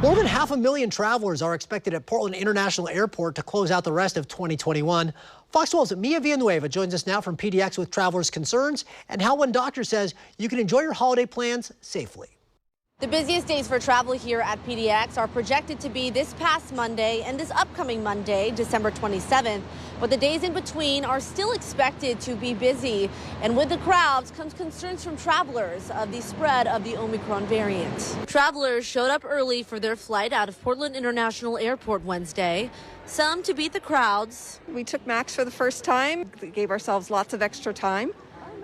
More than 500,000 travelers are expected at Portland International Airport to close out the rest of 2021. Fox 12's Mia Villanueva joins us now from PDX with travelers' concerns and how one doctor says you can enjoy your holiday plans safely. The busiest days for travel here at PDX are projected to be this past Monday and this upcoming Monday, December 27th. But the days in between are still expected to be busy. And with the crowds comes concerns from travelers of the spread of the Omicron variant. Travelers showed up early for their flight out of Portland International Airport Wednesday. Some to beat the crowds. We took Max for the first time, gave ourselves lots of extra time,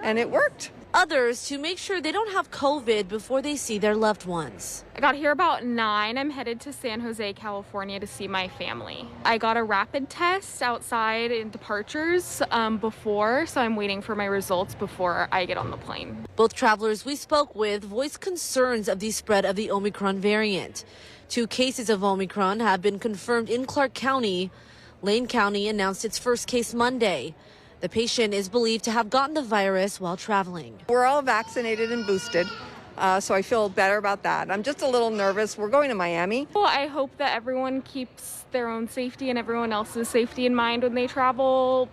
and it worked. Others to make sure they don't have COVID before they see their loved ones. I got here about 9. I'm headed to San Jose, California to see my family. I got a rapid test outside in departures before, so I'm waiting for my results before I get on the plane. Both travelers we spoke with voiced concerns of the spread of the Omicron variant. 2 cases of Omicron have been confirmed in Clark County. Lane County announced its first case Monday. The patient is believed to have gotten the virus while traveling. We're all vaccinated and boosted, so I feel better about that. I'm just a little nervous. We're going to Miami. Well, I hope that everyone keeps their own safety and everyone else's safety in mind when they travel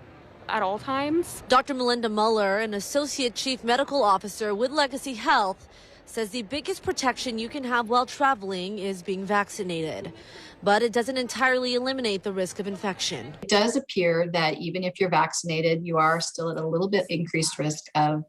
at all times. Dr. Melinda Muller, an associate chief medical officer with Legacy Health, says the biggest protection you can have while traveling is being vaccinated. But it doesn't entirely eliminate the risk of infection. It does appear that even if you're vaccinated, you are still at a little bit increased risk of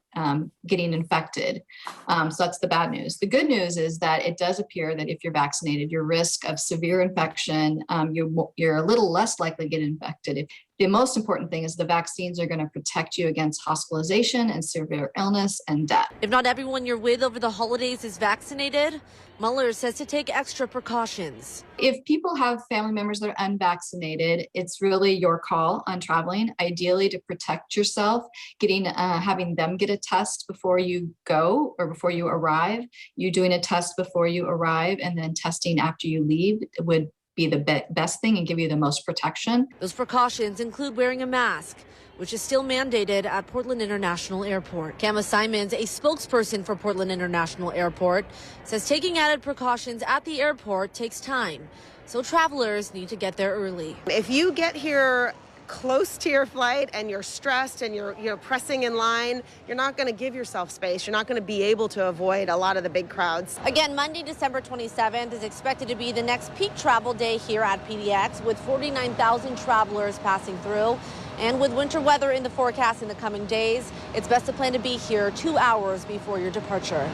getting infected. So that's the bad news. The good news is that it does appear that if you're vaccinated, your risk of severe infection, you're a little less likely to get infected. The most important thing is the vaccines are going to protect you against hospitalization and severe illness and death. If not everyone you're with over the holidays is vaccinated, Muller says to take extra precautions. If people have family members that are unvaccinated, it's really your call on traveling. Ideally, to protect yourself, having them get a test before you go or before you arrive. You doing a test before you arrive and then testing after you leave would be the best thing and give you the most protection. Those precautions include wearing a mask, which is still mandated at Portland International Airport. Kama Simons, a spokesperson for Portland International Airport, says taking added precautions at the airport takes time, so travelers need to get there early. If you get here close to your flight and you're stressed and you're pressing in line, you're not going to give yourself space. You're not going to be able to avoid a lot of the big crowds. Again, Monday, December 27th is expected to be the next peak travel day here at PDX, with 49,000 travelers passing through. And with winter weather in the forecast in the coming days, it's best to plan to be here 2 hours before your departure.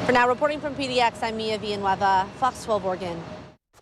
For now, reporting from PDX, I'm Mia Villanueva, Fox 12 Oregon.